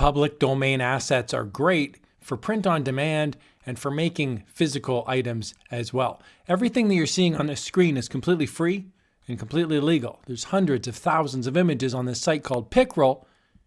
Public domain assets are great for print on demand and for making physical items as well. Everything that you're seeing on this screen is completely free and completely legal. There's hundreds of thousands of images on this site called Picryl.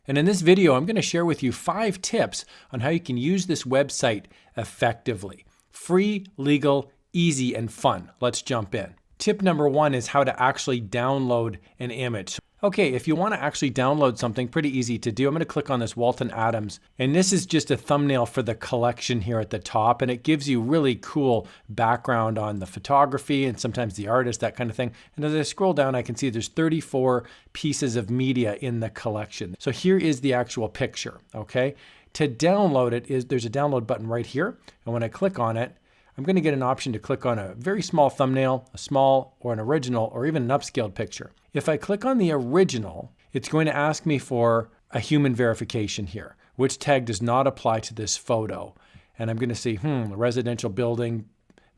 And in this video, I'm going to share with you 5 tips on how you can use this website effectively. Free, legal, easy, and fun. Let's jump in. Tip number 1 is how to actually download an image. Okay, if you want to actually download something, pretty easy to do. I'm going to click on this Walton Adams, and this is just a thumbnail for the collection here at the top, and it gives you really cool background on the photography and sometimes the artist, that kind of thing. And as I scroll down, I can see there's 34 pieces of media in the collection. So here is the actual picture, okay? To download it, there's a download button right here, and when I click on it, I'm going to get an option to click on a very small thumbnail, a small or an original, or even an upscaled picture. If I click on the original, it's going to ask me for a human verification here, which tag does not apply to this photo. And I'm going to say, residential building,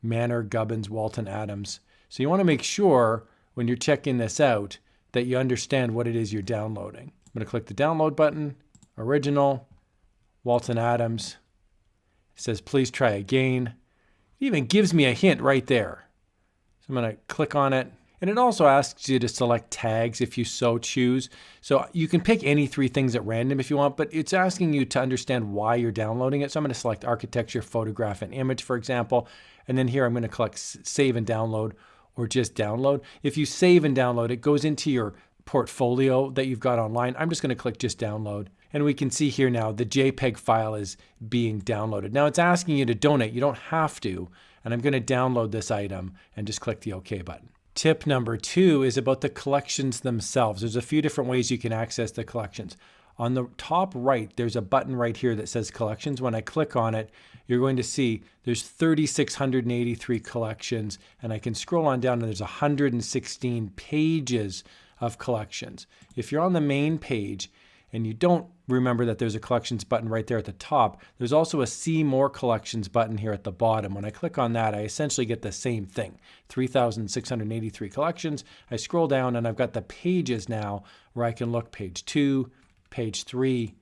Manor, Gubbins, Walton Adams. So you want to make sure when you're checking this out that you understand what it is you're downloading. I'm going to click the download button, original, Walton Adams. It says, please try again. It even gives me a hint right there. So I'm going to click on it. And it also asks you to select tags if you so choose. So you can pick any 3 things at random if you want, but it's asking you to understand why you're downloading it. So I'm going to select architecture, photograph, and image, for example. And then here I'm going to click save and download or just download. If you save and download, it goes into your portfolio that you've got online. I'm just going to click just download. And we can see here now the JPEG file is being downloaded. Now it's asking you to donate. You don't have to. And I'm going to download this item and just click the OK button. Tip number 2 is about the collections themselves. There's a few different ways you can access the collections. On the top right, there's a button right here that says collections. When I click on it, you're going to see there's 3,683 collections. And I can scroll on down and there's 116 pages of collections. If you're on the main page, and you don't remember that there's a collections button right there at the top, there's also a see more collections button here at the bottom. When I click on that, I essentially get the same thing, 3,683 collections. I scroll down and I've got the pages now where I can look page 2, page 3,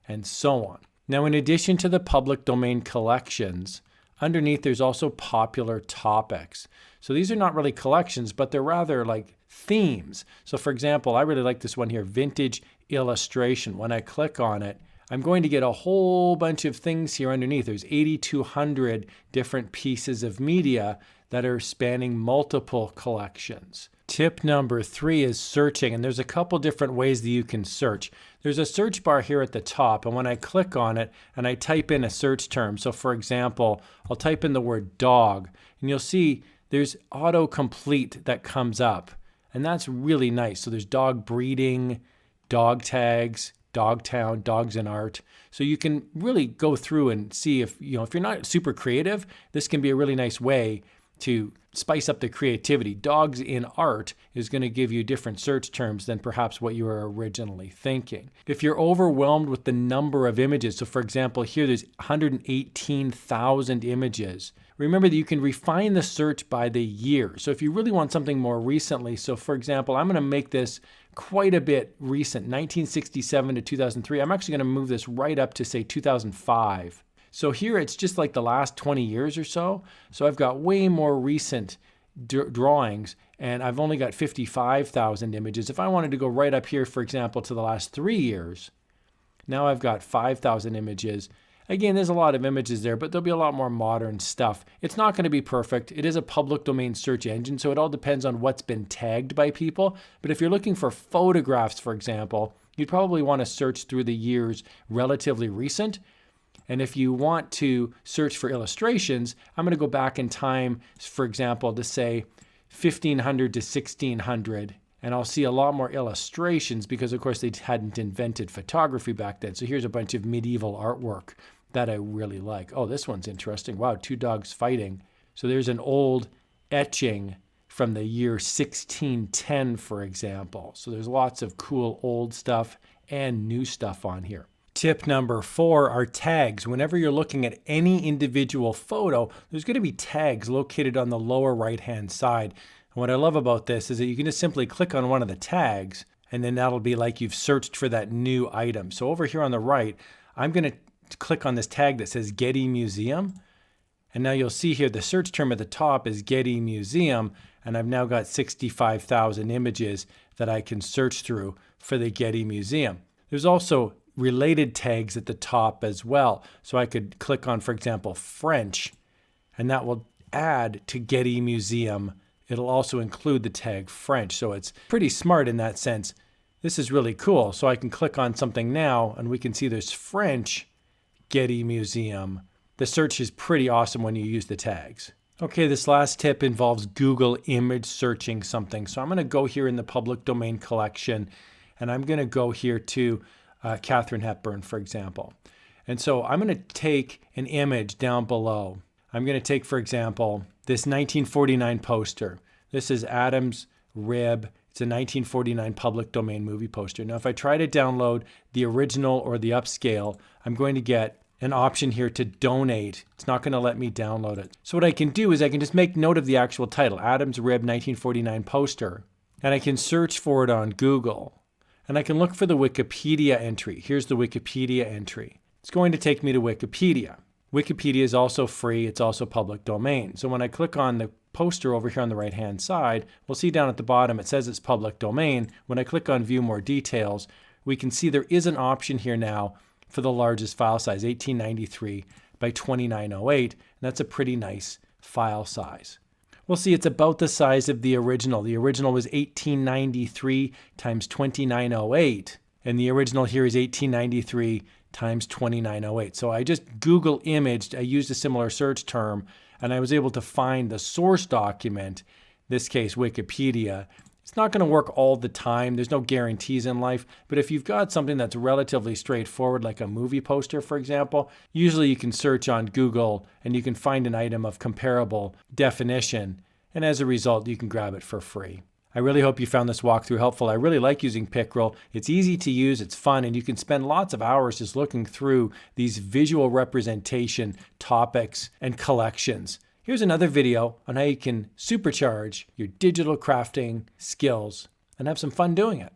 and so on. Now, in addition to the public domain collections, underneath there's also popular topics. So these are not really collections, but they're rather like themes. So for example, I really like this one here, vintage illustration. When I click on it, I'm going to get a whole bunch of things here underneath. There's 8,200 different pieces of media that are spanning multiple collections. Tip number 3 is searching, and there's a couple different ways that you can search. There's a search bar here at the top, and when I click on it and I type in a search term, so for example, I'll type in the word dog, and you'll see there's autocomplete that comes up, and that's really nice. So there's dog breeding, dog tags, Dogtown, dogs in art. So you can really go through and see if you're not super creative, this can be a really nice way to spice up the creativity. Dogs in art is going to give you different search terms than perhaps what you were originally thinking. If you're overwhelmed with the number of images, so for example, here there's 118,000 images. Remember that you can refine the search by the year. So if you really want something more recently, so for example, I'm going to make this quite a bit recent, 1967 to 2003. I'm actually going to move this right up to say 2005. So here it's just like the last 20 years or so. So I've got way more recent drawings and I've only got 55,000 images. If I wanted to go right up here, for example, to the last 3 years, now I've got 5,000 images. Again, there's a lot of images there, but there'll be a lot more modern stuff. It's not going to be perfect. It is a public domain search engine, so it all depends on what's been tagged by people. But if you're looking for photographs, for example, you'd probably want to search through the years relatively recent. And if you want to search for illustrations, I'm going to go back in time, for example, to say 1500 to 1600. And I'll see a lot more illustrations because, of course, they hadn't invented photography back then. So here's a bunch of medieval artwork that I really like. Oh, this one's interesting. Wow, 2 dogs fighting. So there's an old etching from the year 1610, for example. So there's lots of cool old stuff and new stuff on here. Tip number 4 are tags. Whenever you're looking at any individual photo, there's going to be tags located on the lower right-hand side. And what I love about this is that you can just simply click on one of the tags And then that'll be like you've searched for that new item. So over here on the right, I'm going to click on this tag that says Getty Museum. And now you'll see here the search term at the top is Getty Museum. And I've now got 65,000 images that I can search through for the Getty Museum. There's also related tags at the top as well. So I could click on, for example, French, and that will add to Getty Museum. It'll also include the tag French. So it's pretty smart in that sense. This is really cool. So I can click on something now and we can see there's French Getty Museum. The search is pretty awesome when you use the tags. Okay, this last tip involves Google image searching something. So I'm going to go here in the public domain collection and I'm going to go here to Katharine Hepburn, for example. And so I'm going to take an image down below. I'm going to take, for example, this 1949 poster. This is Adam's Rib. It's a 1949 public domain movie poster. Now, if I try to download the original or the upscale, I'm going to get an option here to donate. It's not going to let me download it. So what I can do is I can just make note of the actual title, Adam's Rib 1949 poster, and I can search for it on Google. And I can look for the Wikipedia entry. Here's the Wikipedia entry. It's going to take me to Wikipedia. Wikipedia is also free. It's also public domain. So when I click on the poster over here on the right-hand side, we'll see down at the bottom it says it's public domain. When I click on View More Details, we can see there is an option here now for the largest file size, 1893 by 2908. And that's a pretty nice file size. We'll see it's about the size of the original. The original was 1893 times 2908. And the original here is 1893 times 2908. So I just Google imaged, I used a similar search term, and I was able to find the source document, in this case Wikipedia. It's not going to work all the time. There's no guarantees in life. But if you've got something that's relatively straightforward, like a movie poster, for example, usually you can search on Google and you can find an item of comparable definition. And as a result, you can grab it for free. I really hope you found this walkthrough helpful. I really like using Picryl. It's easy to use, it's fun, and you can spend lots of hours just looking through these visual representation topics and collections. Here's another video on how you can supercharge your digital crafting skills and have some fun doing it.